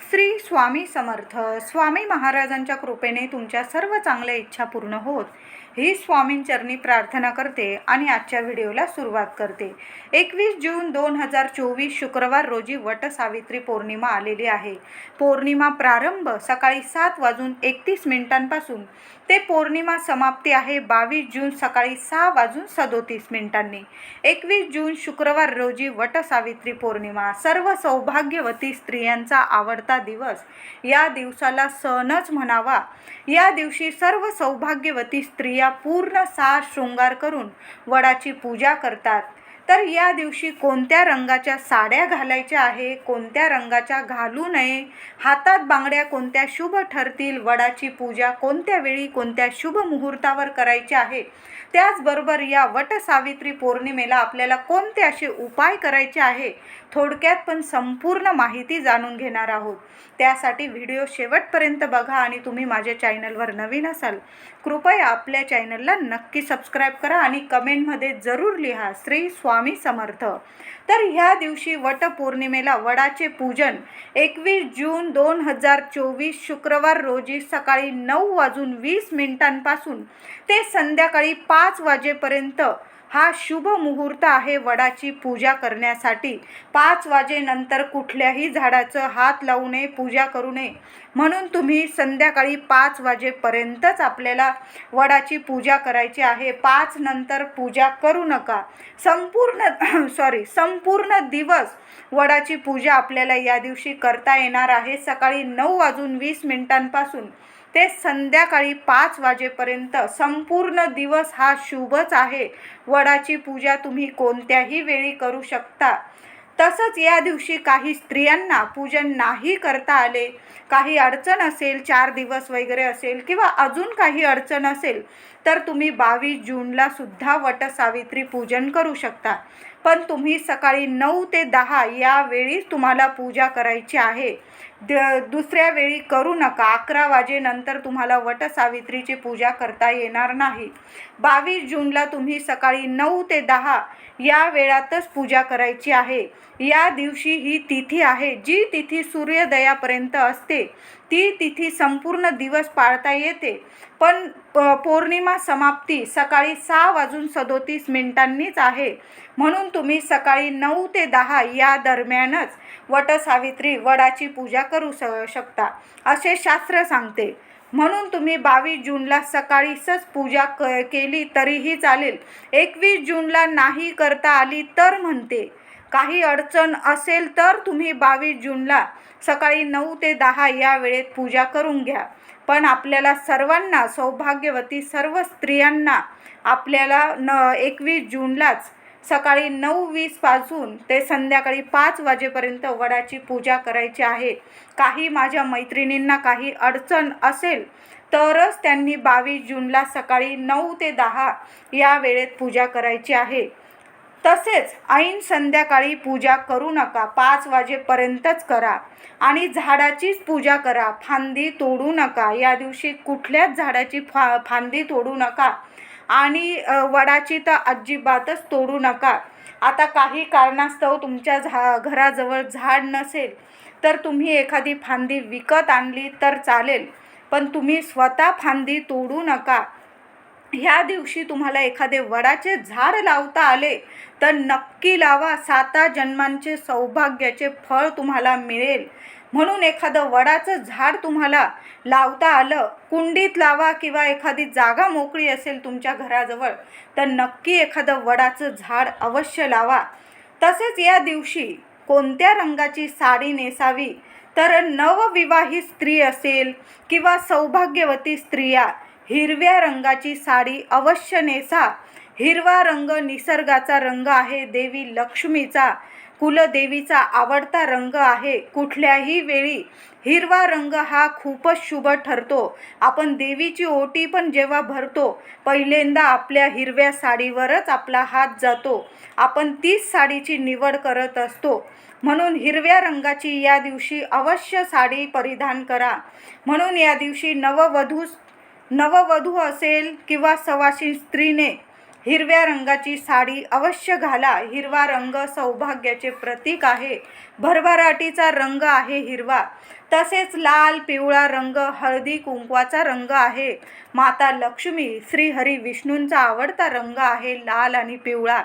श्री स्वामी समर्थ. स्वामी महाराजांच्या कृपेने तुमच्या सर्व चांगल्या इच्छा पूर्ण होत ही स्वामींचरणी प्रार्थना करते आणि आजच्या व्हिडिओला सुरुवात करते. 21 जून 2024 शुक्रवार रोजी वटसावित्री पौर्णिमा आलेली आहे. पौर्णिमा प्रारंभ सकाळी 7:31 ते पौर्णिमा समाप्ती आहे 22 जून सकाळी 6:37. 21 जून शुक्रवार रोजी वटसावित्री पौर्णिमा. सर्व सौभाग्यवती स्त्रियांचा आवडता दिवस. या दिवसाला सणच म्हणावा. या दिवशी सर्व सौभाग्यवती स्त्रिया पूर्ण साज शृंगार करून वडाची पूजा करतात. तर या दिवशी कोणत्या रंगाच्या साड्या घालायच्या आहे, कोणत्या रंगाच्या घालू नये, हातात बांगड्या कोणत्या शुभ ठरतील, वडाची पूजा कोणत्या वेळी कोणत्या शुभ मुहूर्तावर करायची आहे, त्याचबरोबर या वटसावित्री पौर्णिमेला आपल्याला कोणते असे उपाय करायचे आहे, थोडक्यात पण संपूर्ण माहिती जाणून घेणार आहोत. त्यासाठी व्हिडिओ शेवटपर्यंत बघा आणि तुम्ही माझ्या चॅनलवर नवीन असाल कृपया आपल्या चॅनलला नक्की सबस्क्राईब करा आणि कमेंटमध्ये जरूर लिहा श्री स्वामी समर्थ. तर ह्या दिवशी वटपौर्णिमेला वडाचे पूजन 21 जून 2024 शुक्रवार रोजी सकाळी 9:20 ते संध्याकाळी 5 वाजेपर्यंत हा शुभ मुहूर्त आहे वडाची पूजा करण्यासाठी. 5 वाजेनंतर कुठल्याही झाडाचं हात लावू नये, पूजा करू नये. म्हणून तुम्ही संध्याकाळी 5 वाजेपर्यंतच आपल्याला वडाची पूजा करायची आहे. 5 नंतर पूजा करू नका. संपूर्ण दिवस वडाची पूजा आपल्याला या दिवशी करता येणार आहे. सकाळी 9:20 ते संध्याकाळी 5 वाजेपर्यंत संपूर्ण दिवस हा शुभच आहे. वडाची पूजा तुम्ही कोणत्याही वेळी करू शकता. तसंच या दिवशी काही स्त्रियांना पूजन नाही करता आले, काही अडचण असेल, 4 दिवस वगैरे असेल किंवा अजून काही अडचण असेल तर तुम्ही 22 जूनला सुद्धा वटसावित्री पूजन करू शकता. पण तुम्ही सकाळी 9 ते 10 या वेळीच तुम्हाला पूजा करायची आहे. दुसऱ्या वेळी करू नका. 11 वाजेनंतर तुम्हाला वटसावित्रीची पूजा करता येणार नाही. 22 जूनला तुम्ही सकाळी 9 ते 10 या वेळातच पूजा करायची आहे. या दिवशी ही तिथी आहे, जी तिथी सूर्योदयापर्यंत असते. ती तिथी संपूर्ण दिवस पाळता येते, पण पौर्णिमा समाप्ती सकाळी 6:37 आहे. म्हणून तुम्ही सकाळी 9 ते 10 या दरम्यानच वटसावित्री वडाची पूजा करू शकता असे शास्त्र सांगते. म्हणून तुम्ही 22 जूनला सकाळीच पूजा केली तरीही चालेल. 21 जूनला नाही करता आली तर म्हणते, काही अडचण असेल तर तुम्ही 22 जूनला सकाळी 9 ते 10 या वेळेत पूजा करून घ्या. पण आपल्याला सर्वांना, सौभाग्यवती सर्व स्त्रियांना आपल्याला 21 जूनलाच सकाळी 9:20 ते संध्याकाळी 5 वाजेपर्यंत वडाची पूजा करायची आहे. काही माझ्या मैत्रिणींना काही अडचण असेल तरच त्यांनी 22 जूनला सकाळी 9 ते 10 या वेळेत पूजा करायची आहे. तसेच ऐन संध्याकाळी पूजा करू नका. 5 वाजेपर्यंतच करा आणि झाडाचीच पूजा करा. फांदी तोडू नका. या दिवशी कुठल्याच झाडाची फांदी तोडू नका आणि वडाची तर अजिबातच तोडू नका. आता काही कारणास्तव तुमच्या घराजवळ झाड नसेल तर तुम्ही एखादी फांदी विकत आणली तर चालेल, पण तुम्ही स्वतः फांदी तोडू नका. ह्या दिवशी तुम्हाला एखादे वडाचे झाड लावता आले तर नक्की लावा. 7 जन्मांचे सौभाग्याचे फळ तुम्हाला मिळेल. म्हणून एखादं वडाचं झाड तुम्हाला लावता आलं, कुंडीत लावा किंवा एखादी जागा मोकळी असेल तुमच्या घराजवळ तर नक्की एखादं वडाचं झाड अवश्य लावा. तसेच या दिवशी कोणत्या रंगाची साडी नेसावी तर नवविवाहित स्त्री असेल किंवा सौभाग्यवती स्त्रिया हिरव्या रंगाची साडी अवश्य नेसा. हिरवा रंग निसर्गाचा रंग आहे, देवी लक्ष्मीचा, कुलदेवीचा आवडता रंग आहे. कुठल्याही वेळी हिरवा रंग हा खूपच शुभ ठरतो. आपण देवीची ओटी पण जेव्हा भरतो पहिल्यांदा आपल्या हिरव्या साडीवरच आपला हात जातो. आपण तीच साडीची निवड करत असतो. म्हणून हिरव्या रंगाची या दिवशी अवश्य साडी परिधान करा. म्हणून या दिवशी नववधू असेल किंवा सवाशीण स्त्रीने हिरव्या रंगाची साडी अवश्य घाला. हिरवा रंग सौभाग्याचे प्रतीक आहे. भरभराटीचा रंग आहे हिरवा. तसेच लाल पिवळा रंग हळदी कुंकवाचा रंग आहे. माता लक्ष्मी श्री हरी विष्णूंचा आवडता रंग आहे लाल आणि पिवळा.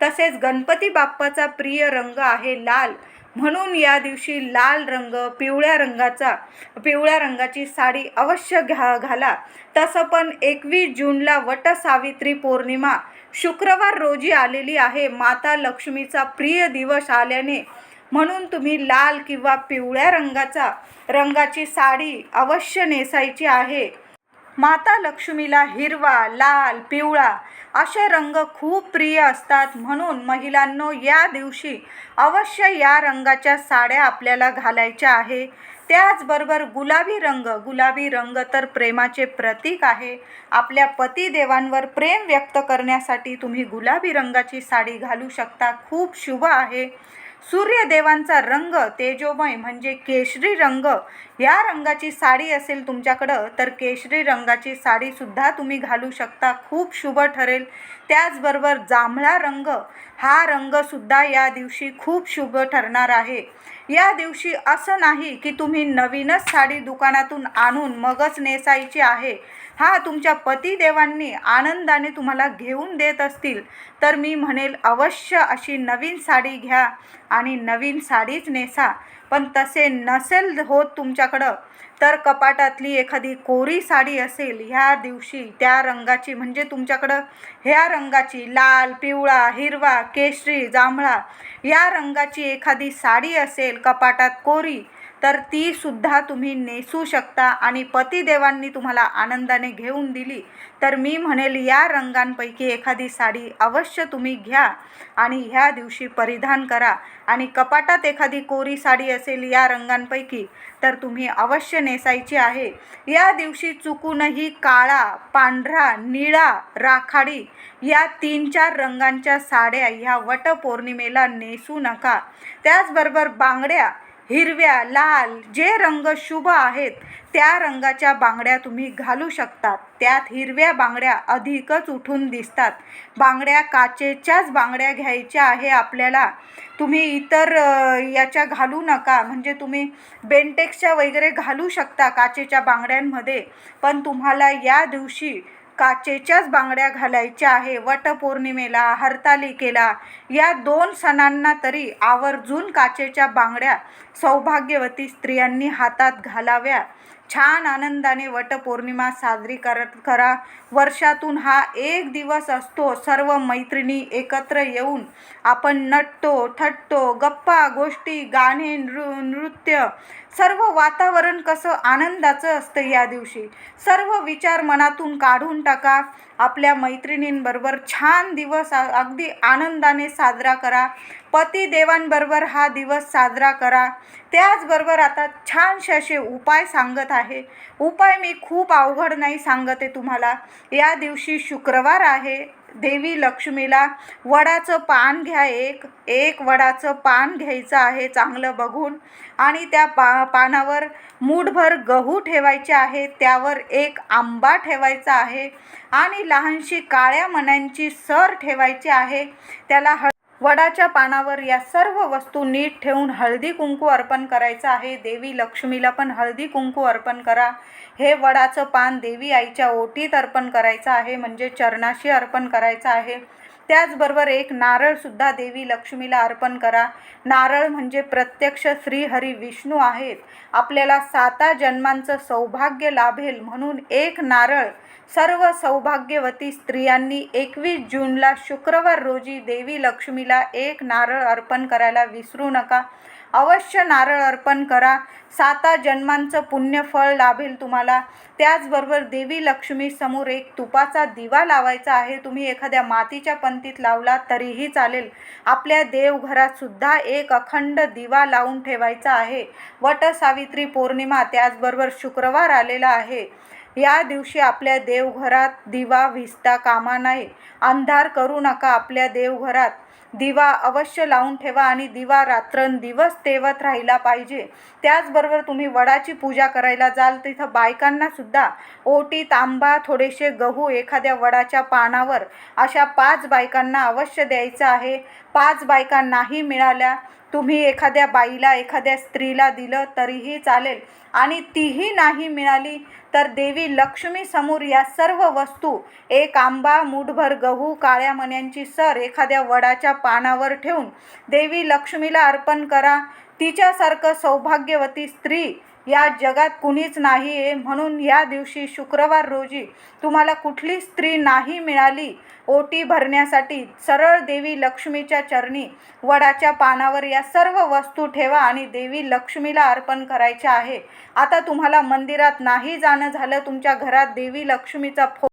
तसेच गणपती बाप्पाचा प्रिय रंग आहे लाल. म्हणून या दिवशी लाल रंग पिवळ्या रंगाची साडी अवश्य घाला. तसं पण 21 जूनला वटसावित्री पौर्णिमा शुक्रवार रोजी आलेली आहे. माता लक्ष्मीचा प्रिय दिवस आल्याने म्हणून तुम्ही लाल किंवा पिवळ्या रंगाची साडी अवश्य नेसायची आहे. माता लक्ष्मीला हिरवा, लाल, पिवळा असे रंग खूप प्रिय असतात. म्हणून महिलांनो, या दिवशी अवश्य या रंगाच्या साड्या आपल्याला घालायच्या आहे. त्याचबरोबर गुलाबी रंग तर प्रेमाचे प्रतीक आहे. आपल्या पतिदेवांवर प्रेम व्यक्त करण्यासाठी तुम्ही गुलाबी रंगाची साडी घालू शकता. खूप शुभ आहे. सूर्यदेवांचा रंग तेजोमय म्हणजे केशरी रंग. या रंगाची साडी असेल तुमच्याकडं तर केशरी रंगाची साडीसुद्धा तुम्ही घालू शकता. खूप शुभ ठरेल. त्याचबरोबर जांभळा रंग हा रंगसुद्धा या दिवशी खूप शुभ ठरणार आहे. या दिवशी असं नाही की तुम्ही नवीनच साडी दुकानातून आणून मगच नेसायची आहे. तुमच्या पतिदेवांनी आनंदाने तुम्हाला घेऊन देत असतील तर मी म्हणेल अवश्य अशी नवीन साडी घ्या आणि नवीन साडीच नेसा. पण तसे नसेल होत तुमच्याकडं तर कपाटातली एखादी कोरी साडी असेल ह्या दिवशी त्या रंगाची, म्हणजे तुमच्याकडं ह्या रंगाची लाल, पिवळा, हिरवा, केशरी, जांभळा या रंगाची एखादी साडी असेल कपाटात कोरी तर ती सुद्धा तुम्ही नेसू शकता. आणि पतिदेवांनी तुम्हाला आनंदाने घेऊन दिली तर मी म्हणेल या रंगांपैकी एखादी साडी अवश्य तुम्ही घ्या आणि ह्या दिवशी परिधान करा. आणि कपाटात एखादी कोरी साडी असेल या रंगांपैकी तर तुम्ही अवश्य नेसायची आहे. या दिवशी चुकूनही काळा, पांढरा, निळा, राखाडी या 3-4 रंगांच्या साड्या ह्या वटपौर्णिमेला नेसू नका. त्याचबरोबर बांगड्या हिरव्या, लाल जे रंग शुभ आहेत त्या रंगाच्या बांगड्या तुम्ही घालू शकतात. त्यात हिरव्या बांगड्या अधिकच उठून दिसतात. बांगड्या काचेच्याच बांगड्या घ्यायच्या आहे आपल्याला. तुम्ही इतर याच्या घालू नका. म्हणजे तुम्ही बेंटेक्सच्या वगैरे घालू शकता काचेच्या बांगड्यांमध्ये, पण तुम्हाला या दिवशी काचेच्याच बांगड्या घालायच्या आहे. वटपौर्णिमेला, हरतालिकेला या 2 सणांना तरी आवर्जून काचेच्या बांगड्या सौभाग्यवती स्त्रियांनी हातात घालाव्या. छान आनंदाने वटपौर्णिमा साजरी करा. वर्षातून हा एक दिवस असतो. सर्व मैत्रिणी एकत्र येऊन आपण नटतो, थटतो, गप्पा गोष्टी, गाणे, नृत्य, सर्व वातावरण कसं आनंदाचं असतं. या दिवशी सर्व विचार मनातून काढून टाका. आपल्या मैत्रिणींबरोबर छान दिवस अगदी आनंदाने साजरा करा. पतिदेवांबरोबर हा दिवस साजरा करा. त्याचबरोबर आता छानसे असे उपाय सांगत आहे. उपाय मी खूप अवघड नाही सांगते तुम्हाला. या दिवशी शुक्रवार आहे. देवी लक्ष्मीला वडाचं पान घ्या. एक वडाचं पान घ्यायचं आहे चांगलं बघून. आणि त्या पानावर मूठभर गहू ठेवायचे आहे. त्यावर एक आंबा ठेवायचा आहे आणि लहानशी काळ्या मण्यांची सर ठेवायची आहे. त्याला वडाच्या पानावर या सर्व वस्तू नीट ठेवून हळदी कुंकू अर्पण करायचं आहे. देवी लक्ष्मीला पण हळदी कुंकू अर्पण करा. हे वडाचं पान देवी आईच्या ओटीत अर्पण करायचं आहे, म्हणजे चरणाशी अर्पण करायचं आहे. त्याचबरोबर एक नारळसुद्धा देवी लक्ष्मीला अर्पण करा. नारळ म्हणजे प्रत्यक्ष श्री हरी विष्णू आहेत. आपल्याला 7 जन्मांचं सौभाग्य लाभेल म्हणून एक नारळ सर्व सौभाग्यवती स्त्रियांनी 21 जूनला शुक्रवार रोजी देवी लक्ष्मीला एक नारळ अर्पण करायला विसरू नका. अवश्य नारळ अर्पण करा. 7 जन्मांचं पुण्यफळ लाभेल तुम्हाला. त्याचबरोबर देवी लक्ष्मी समोर एक तुपाचा दिवा लावायचा आहे. तुम्ही एखाद्या मातीच्या पंतीत लावला तरीही चालेल. आपल्या देवघरात सुद्धा एक अखंड दिवा लावून ठेवायचा आहे. वटसावित्री पौर्णिमा त्याचबरोबर शुक्रवार आलेला आहे. या दिवशी आपल्या देवघरात दिवा विझता कामा नये. अंधार करू नका आपल्या देवघरात. दिवा अवश्य लावून ठेवा आणि दिवा रात्रंदिवस तेवत राहिला पाहिजे. त्याचबरोबर तुम्ही वडाची पूजा करायला जाल तिथं बायकांना सुद्धा ओटी, तांबा, थोडेसे गहू एखाद्या वडाच्या पानावर अशा 5 बायकांना अवश्य द्यायचं आहे. 5 बायका नाही मिळाल्या, तुम्ही एखाद्या बाईला, एखाद्या स्त्रीला दिलं तरीही चालेल आणि तीही नाही मिळाली तर देवी लक्ष्मी समोर या सर्व वस्तू, एक आंबा, मूठभर गहू, काळ्या मण्यांची सर एखाद्या वडाच्या पानावर ठेवून देवी लक्ष्मीला अर्पण करा. तिच्यासारखं सौभाग्यवती स्त्री या जगात कुणीच नाही आहे. म्हणून या दिवशी शुक्रवार रोजी तुम्हाला कुठली स्त्री नाही मिळाली ओटी भरण्यासाठी, सरळ देवी लक्ष्मीच्या चरणी वडाच्या पानावर या सर्व वस्तू ठेवा आणि देवी लक्ष्मीला अर्पण करायच्या आहे. आता तुम्हाला मंदिरात नाही जाणं झालं, तुमच्या घरात देवी लक्ष्मीचा